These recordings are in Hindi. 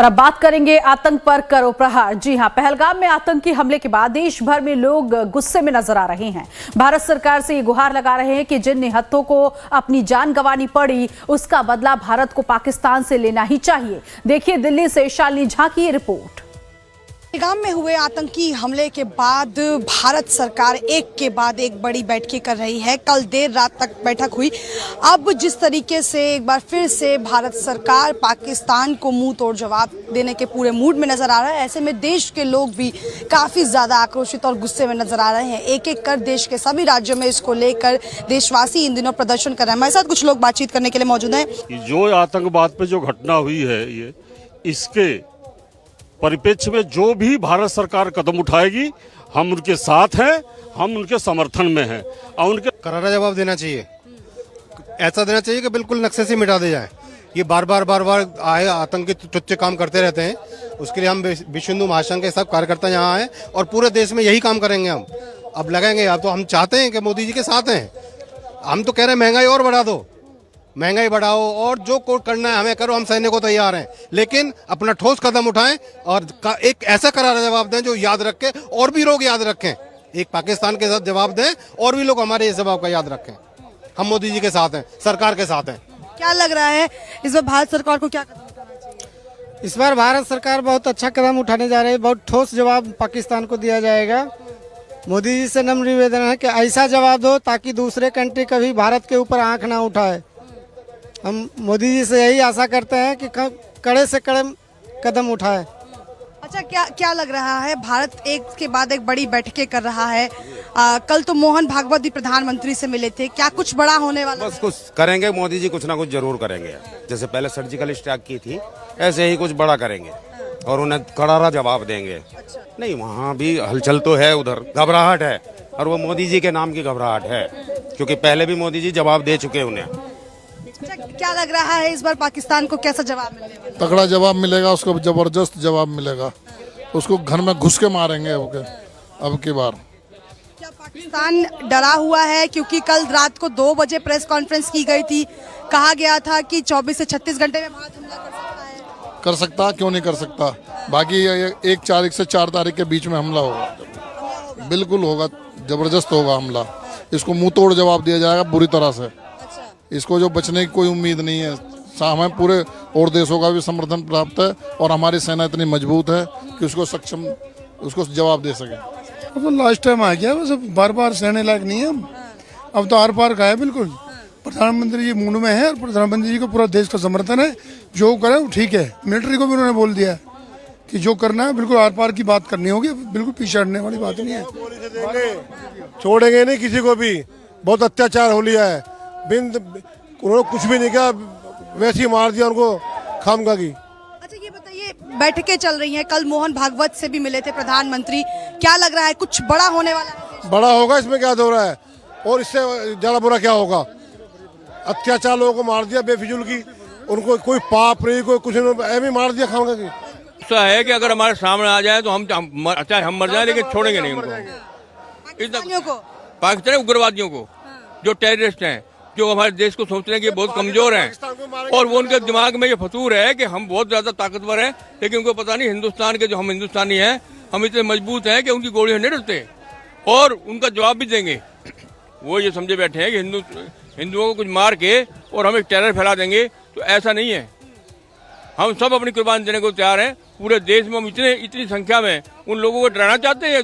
और अब बात करेंगे आतंक पर करो प्रहार। जी हां, पहलगाम में आतंकी हमले के बाद देश भर में लोग गुस्से में नजर आ रहे हैं। भारत सरकार से ये गुहार लगा रहे हैं कि जिन निहत्थों को अपनी जान गंवानी पड़ी उसका बदला भारत को पाकिस्तान से लेना ही चाहिए। देखिए दिल्ली से शालिनी झा की ये रिपोर्ट। पहलगाम में हुए आतंकी हमले के बाद भारत सरकार एक के बाद एक बड़ी बैठकें कर रही है। कल देर रात तक बैठक हुई। अब जिस तरीके से एक बार फिर से भारत सरकार पाकिस्तान को मुंह तोड़ जवाब देने के पूरे मूड में नजर आ रहा है, ऐसे में देश के लोग भी काफी ज्यादा आक्रोशित और गुस्से में नजर आ रहे हैं। एक एक कर देश के सभी राज्यों में इसको लेकर देशवासी इन दिनों प्रदर्शन कर रहे हैं। हमारे साथ कुछ लोग बातचीत करने के लिए मौजूद हैं। जो आतंकवाद पे जो घटना हुई है, ये इसके परिप्रेक्ष्य में जो भी भारत सरकार कदम उठाएगी हम उनके साथ हैं, हम उनके समर्थन में हैं और उनके करारा जवाब देना चाहिए। ऐसा देना चाहिए कि बिल्कुल नक्शे से मिटा दे जाए। ये बार बार आए आतंकी टुच्चे काम करते रहते हैं। उसके लिए हम विश्व हिंदू महासंघ के सब कार्यकर्ता यहाँ आए और पूरे देश में यही काम करेंगे। हम अब लगेंगे। अब तो हम चाहते हैं कि मोदी जी के साथ हैं। हम तो कह रहे हैं महंगाई और बढ़ा दो, महंगाई बढ़ाओ और जो करना है हमें करो, हम सहने को तैयार हैं, लेकिन अपना ठोस कदम उठाएं और एक ऐसा करारा जवाब दें जो याद रखें और भी लोग याद रखें। एक पाकिस्तान के साथ जवाब दें और भी लोग हमारे इस जवाब का याद रखें। हम मोदी जी के साथ हैं, सरकार के साथ हैं। क्या लग रहा है इस बार भारत सरकार को क्या कदम उठाना चाहिए? इस बार भारत सरकार बहुत अच्छा कदम उठाने जा रही है। बहुत ठोस जवाब पाकिस्तान को दिया जाएगा। मोदी जी से नम्र निवेदन है कि ऐसा जवाब दो ताकि दूसरे कंट्री कभी भारत के ऊपर आंख ना उठाए। हम मोदी जी से यही आशा करते हैं कि कड़े से कड़े कदम उठाए। अच्छा, क्या लग रहा है? भारत एक के बाद एक बड़ी बैठकें कर रहा है। कल तो मोहन भागवत भी प्रधानमंत्री से मिले थे। क्या कुछ बड़ा होने वाला? बस कुछ करेंगे, मोदी जी कुछ ना कुछ जरूर करेंगे। जैसे पहले सर्जिकल स्ट्राइक की थी, ऐसे ही कुछ बड़ा करेंगे और उन्हें करारा जवाब देंगे। अच्छा। नहीं, वहाँ भी हलचल तो है, उधर घबराहट है और वो मोदी जी के नाम की घबराहट है, क्योंकि पहले भी मोदी जी जवाब दे चुके उन्हें। क्या लग रहा है इस बार पाकिस्तान को कैसा जवाब मिलेगा? तगड़ा जवाब मिलेगा उसको, जबरदस्त जवाब मिलेगा। उसको घर में घुस के मारेंगे अब की बार। क्या पाकिस्तान डरा हुआ है? क्योंकि कल रात को 2 बजे प्रेस कॉन्फ्रेंस की गई थी, कहा गया था कि 24 से 36 घंटे में भारत हमला कर सकता है। कर सकता, क्यों नहीं कर सकता। बाकी 1 तारीख से 4 तारीख के बीच में हमला होगा, बिल्कुल होगा, जबरदस्त होगा हमला। इसको मुंह तोड़ जवाब दिया जाएगा बुरी तरह से। इसको जो बचने की कोई उम्मीद नहीं है। हमें पूरे और देशों का भी समर्थन प्राप्त है और हमारी सेना इतनी मजबूत है कि उसको जवाब दे सके। अब तो लास्ट टाइम आ गया, बस बार बार सहने लायक नहीं है। अब तो आर पार का है बिल्कुल। प्रधानमंत्री जी मूड में है और प्रधानमंत्री जी को पूरा देश का समर्थन है। जो करे वो ठीक है। मिलिट्री को भी उन्होंने बोल दिया कि जो करना है बिल्कुल आर पार की बात करनी होगी, बिल्कुल पीछे हटने वाली बात नहीं है। छोड़ेंगे नहीं किसी को भी। बहुत अत्याचार हो लिया है, उन्होंने कुछ भी नहीं किया, वैसे ही मार दिया उनको खामखा की। अच्छा, ये बताइए, बैठकें चल रही हैं, कल मोहन भागवत से भी मिले थे प्रधानमंत्री। क्या लग रहा है कुछ बड़ा होने वाला है? बड़ा होगा, इसमें क्या हो रहा है, और इससे ज्यादा बुरा क्या होगा। अत्याचार लोगों को मार दिया बेफिजूल की, उनको कोई पाप नहीं, कोई कुछ नहीं, ऐसे मार दिया खामखा की। ऐसा है कि अगर हमारे सामने आ जाए तो हम चाहे हम मर जाए लेकिन छोड़ेंगे नहीं उनको। पाकिस्तानी उग्रवादियों को, जो टेररिस्ट हैं, जो हमारे देश को सोचते हैं कि बहुत कमजोर हैं और वो उनके दिमाग में ये फतूर है कि हम बहुत ज्यादा ताकतवर हैं, लेकिन उनको पता नहीं हिंदुस्तान के जो हम हिंदुस्तानी हैं हम इतने मजबूत हैं कि उनकी गोलियां नहीं डरते और उनका जवाब भी देंगे। वो ये समझे बैठे हैं कि हिंदुओं को कुछ मार के और हम एक टेरर फैला देंगे, तो ऐसा नहीं है। हम सब अपनी कुर्बानी देने को तैयार हैं। पूरे देश में हम इतनी संख्या में उन लोगों को डराना चाहते हैं।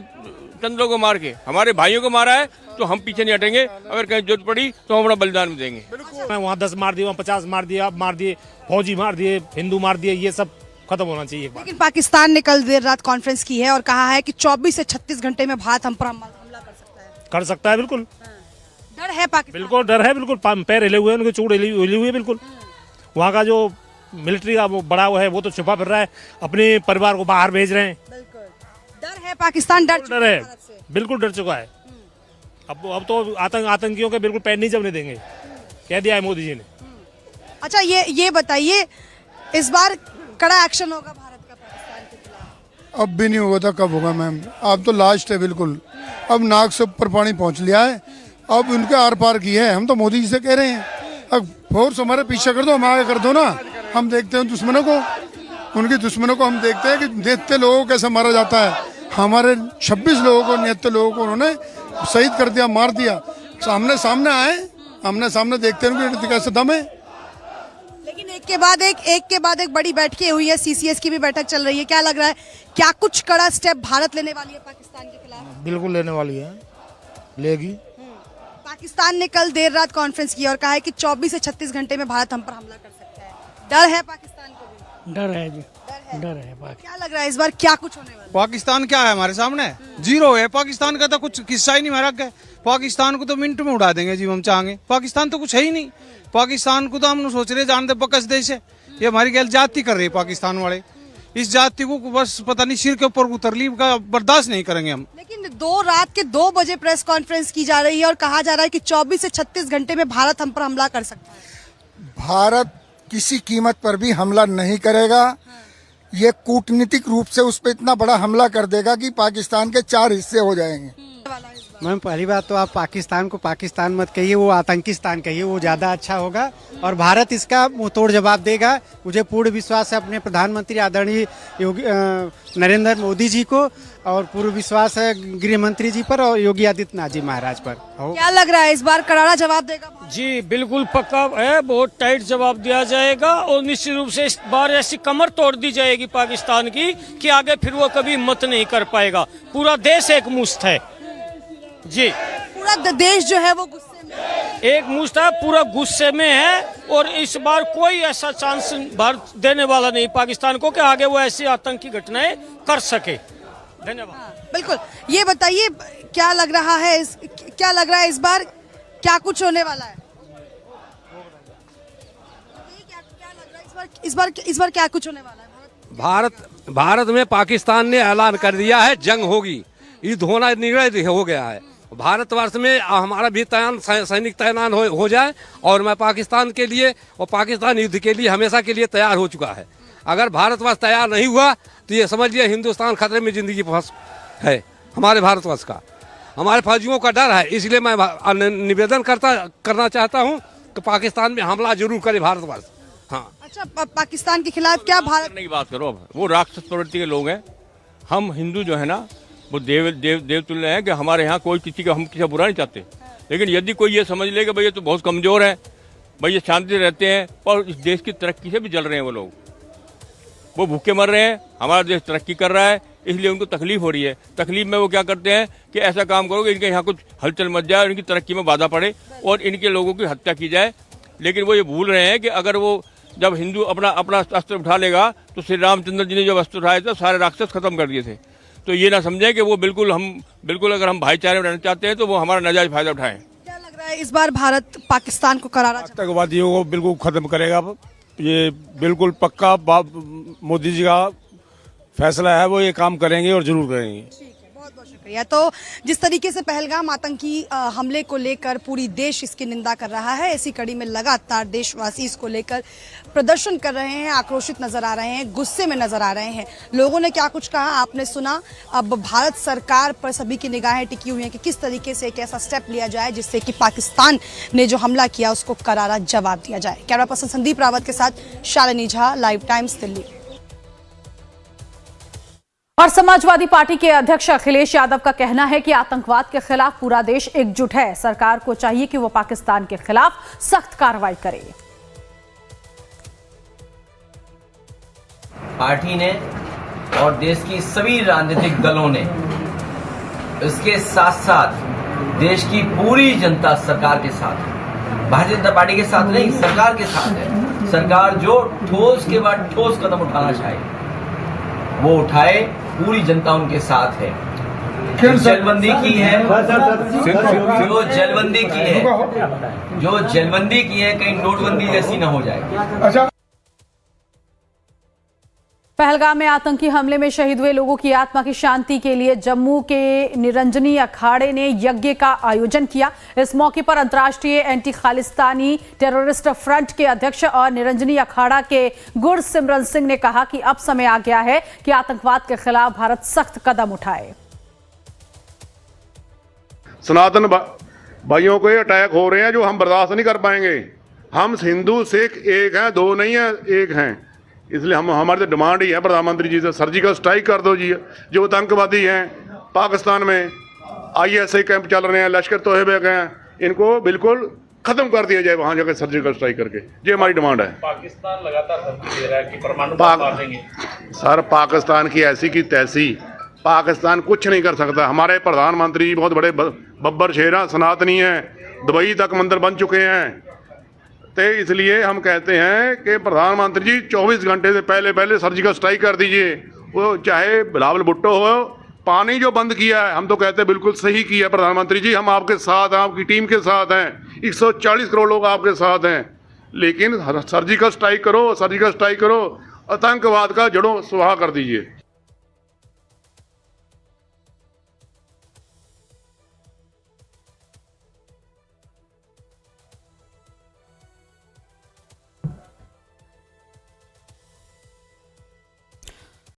चंद लोगों को मार के हमारे भाइयों को मारा है तो हम पीछे नहीं हटेंगे। अगर कहीं जरूरत पड़ी तो हम अपना बलिदान भी देंगे। वहाँ 10 मार दिए, वहाँ 50 मार दिए, आप मार दिए, फौजी मार दिए, हिंदू मार दिए, ये सब खत्म होना चाहिए। लेकिन पाकिस्तान ने कल देर रात कॉन्फ्रेंस की है और कहा है कि 24 से 36 घंटे में भारत हम पर हमला कर सकता है। कर सकता है, बिल्कुल डर है पाकिस्तान, बिल्कुल डर है, बिल्कुल पैर हिले हुए हैं, उनके चूड़ हिली हुई है बिल्कुल। वहाँ का जो मिलिट्री का वो बड़ा वो है, वो तो छुपा फिर रहा है, अपने परिवार को बाहर भेज रहे हैं। डर है पाकिस्तान, डर है, बिल्कुल डर चुका है। अब तो आतंकियों के बिल्कुल पैर नहीं जमने देंगे, कह दिया है मोदी जी ने। अच्छा, ये बताइए, इस बार कड़ा एक्शन होगा भारत का पाकिस्तान के खिलाफ? अब भी नहीं हुआ था, कब होगा मैम? अब तो लास्ट है बिल्कुल। अब नाक से ऊपर पानी पहुंच लिया है, अब उनके आर पार की है। हम तो मोदी जी से कह रहे हैं, अब फोर्स हमारे पीछे कर दो, हम आगे कर दो ना, हम देखते हैं दुश्मनों को। उनके दुश्मनों को हम देखते हैं कि निहत्थे लोगों को कैसे मारा जाता है। हमारे 26 लोगों को, निहत्थे लोगों को उन्होंने शहीद कर दिया, मार दिया। सामने सामने आए, आमने सामने देखते हैं उनके कैसे दम है। लेकिन एक के बाद एक बड़ी बैठकें हुई है, सीसीएस की भी बैठक चल रही है। क्या लग रहा है, क्या कुछ कड़ा स्टेप भारत लेने वाली है पाकिस्तान के खिलाफ? बिल्कुल लेने वाली है, लेगी। पाकिस्तान ने कल देर रात कॉन्फ्रेंस किया और कहा है कि 24 से 36 घंटे में भारत हम पर हमला कर सकता है। डर है पाकिस्तान को भी? डर है जी, डर है। क्या लग रहा है इस बार क्या कुछ होने वाला है? पाकिस्तान क्या है हमारे सामने? जीरो है। पाकिस्तान का तो कुछ किस्सा ही नहीं हमारा। पाकिस्तान को तो मिनट में उड़ा देंगे जी हम चाहेंगे। पाकिस्तान तो कुछ है ही नहीं। पाकिस्तान को तो हम सोच रहे जान दे बकस देश है। ये हमारी गैर जाति कर रही है पाकिस्तान वाले। इस जाति को बस पता नहीं सिर के ऊपर उतरली का बर्दाश्त नहीं करेंगे हम। लेकिन रात के 2 बजे प्रेस कॉन्फ्रेंस की जा रही है और कहा जा रहा है कि 24 से 36 घंटे में भारत हम पर हमला कर सकता है। भारत किसी कीमत पर भी हमला नहीं करेगा। ये कूटनीतिक रूप से उस पर इतना बड़ा हमला कर देगा कि पाकिस्तान के 4 हिस्से हो जाएंगे। मैम पहली बात तो आप पाकिस्तान को पाकिस्तान मत कहिए, वो आतंकिस्तान कहिए, वो ज़्यादा अच्छा होगा। और भारत इसका मुंहतोड़ जवाब देगा। मुझे पूर्ण विश्वास है अपने प्रधानमंत्री आदरणीय नरेंद्र मोदी जी को, और पूर्ण विश्वास है गृह मंत्री जी पर और योगी आदित्यनाथ जी महाराज पर। क्या लग रहा है इस बार करारा जवाब देगा? जी बिल्कुल पक्का है, बहुत टाइट जवाब दिया जाएगा। और निश्चित रूप से इस बार ऐसी कमर तोड़ दी जाएगी पाकिस्तान की कि आगे फिर वो कभी हिम्मत नहीं कर पाएगा। पूरा देश एक मुश्त है जी, पूरा देश जो है वो गुस्से में, एक मुश्त है, पूरा गुस्से में है। और इस बार कोई ऐसा चांस भारत देने वाला नहीं पाकिस्तान को कि आगे वो ऐसी आतंकी घटनाएं कर सके। धन्यवाद। बिल्कुल, ये बताइए क्या लग रहा है इस बार क्या कुछ होने वाला है? इस बार क्या कुछ होने वाला है? भारत में पाकिस्तान ने ऐलान कर दिया है जंग होगी, युद्ध होना निर्णय हो गया है। भारतवर्ष में हमारा भी सैनिक तैनात हो जाए, और मैं पाकिस्तान के लिए और पाकिस्तान युद्ध के लिए हमेशा के लिए तैयार हो चुका है। अगर भारतवर्ष तैयार नहीं हुआ तो ये समझिए हिंदुस्तान खतरे में जिंदगी फंस है। हमारे भारतवर्ष का, हमारे फौजियों का डर है। इसलिए मैं निवेदन करना चाहता हूँ कि पाकिस्तान में हमला जरूर करे भारतवर्ष। हाँ, अच्छा, पाकिस्तान के खिलाफ क्या भारत की बात करो? अब वो राक्षस प्रवृत्ति के लोग हैं। हम हिंदू जो है ना वो देव तुल्य हैं कि हमारे यहाँ कोई किसी का, हम किसी का बुरा नहीं चाहते। लेकिन यदि कोई ये समझ ले कि भाई ये तो बहुत कमज़ोर है, भाई ये शांति रहते हैं और इस देश की तरक्की से भी जल रहे हैं, वो लोग वो भूखे मर रहे हैं, हमारा देश तरक्की कर रहा है, इसलिए उनको तकलीफ हो रही है। तकलीफ में वो क्या करते हैं कि ऐसा काम करो कि इनके यहाँ कुछ हलचल मच जाए, इनकी तरक्की में बाधा पड़े और इनके लोगों की हत्या की जाए। लेकिन वो ये भूल रहे हैं कि अगर वो जब हिंदू अपना अस्त्र उठा लेगा तो श्री रामचंद्र जी ने जब अस्त्र उठाए थे सारे राक्षस खत्म कर दिए थे। तो ये ना समझें कि वो बिल्कुल अगर हम भाईचारे में रहना चाहते हैं तो वो हमारा नाजायज फायदा उठाएं। क्या लग रहा है इस बार भारत पाकिस्तान को करारा आतंकवादियों को बिल्कुल खत्म करेगा? ये बिल्कुल पक्का मोदी जी का फैसला है, वो ये काम करेंगे और जरूर करेंगे। बहुत बहुत शुक्रिया। तो जिस तरीके से पहलगाम आतंकी हमले को लेकर पूरी देश इसकी निंदा कर रहा है, इसी कड़ी में लगातार देशवासी इसको लेकर प्रदर्शन कर रहे हैं, आक्रोशित नजर आ रहे हैं, गुस्से में नजर आ रहे हैं। लोगों ने क्या कुछ कहा आपने सुना। अब भारत सरकार पर सभी की निगाहें टिकी हुई हैं कि किस तरीके से एक ऐसा स्टेप लिया जाए जिससे कि पाकिस्तान ने जो हमला किया उसको करारा जवाब दिया जाए। कैमरा पर्सन संदीप रावत के साथ शालिनी झा, लाइव टाइम्स, दिल्ली। और समाजवादी पार्टी के अध्यक्ष अखिलेश यादव का कहना है कि आतंकवाद के खिलाफ पूरा देश एकजुट है। सरकार को चाहिए कि वो पाकिस्तान के खिलाफ सख्त कार्रवाई करे। पार्टी ने और देश की सभी राजनीतिक दलों ने, इसके साथ साथ देश की पूरी जनता सरकार के साथ है। भारतीय जनता पार्टी के साथ नहीं, सरकार के साथ है। सरकार जो ठोस के बाद ठोस कदम उठाना चाहे वो उठाए, पूरी जनता उनके साथ है। जो जेलबंदी की है, जो जेलबंदी की है कहीं नोटबंदी जैसी ना हो जाए। पहलगाम में आतंकी हमले में शहीद हुए लोगों की आत्मा की शांति के लिए जम्मू के निरंजनी अखाड़े ने यज्ञ का आयोजन किया। इस मौके पर अंतर्राष्ट्रीय एंटी खालिस्तानी टेररिस्ट फ्रंट के अध्यक्ष और निरंजनी अखाड़ा के गुरसिमरन सिंह ने कहा कि अब समय आ गया है कि आतंकवाद के खिलाफ भारत सख्त कदम उठाए। सनातन भाइयों को ये अटैक हो रहे हैं जो हम बर्दाश्त नहीं कर पाएंगे। हम हिंदू सिख एक हैं, दो नहीं है, एक हैं। इसलिए हम हमारी तो डिमांड ही है प्रधानमंत्री जी से, सर्जिकल स्ट्राइक कर दो जी। जो आतंकवादी हैं पाकिस्तान में, ISI कैंप चल रहे हैं, लश्कर तोयबा के हैं, इनको बिल्कुल खत्म कर दिया जाए वहाँ जाकर सर्जिकल स्ट्राइक करके। ये हमारी डिमांड है। पाकिस्तान लगातार धमकी दे रहा है कि परमाणु पाक- देंगे। सर पाकिस्तान की ऐसी की तैसी, पाकिस्तान कुछ नहीं कर सकता। हमारे प्रधानमंत्री बहुत बड़े बब्बर शेर हैं, सनातनी हैं, दुबई तक मंदिर बन चुके हैं। तो इसलिए हम कहते हैं कि प्रधानमंत्री जी 24 घंटे से पहले सर्जिकल स्ट्राइक कर दीजिए। वो चाहे बिलावल भुट्टो हो, पानी जो बंद किया है हम तो कहते हैं बिल्कुल सही किया प्रधानमंत्री जी। हम आपके साथ हैं, आपकी टीम के साथ हैं, 140 करोड़ लोग आपके साथ हैं, लेकिन सर्जिकल स्ट्राइक करो, सर्जिकल स्ट्राइक करो, आतंकवाद का जड़ों सुहा कर दीजिए।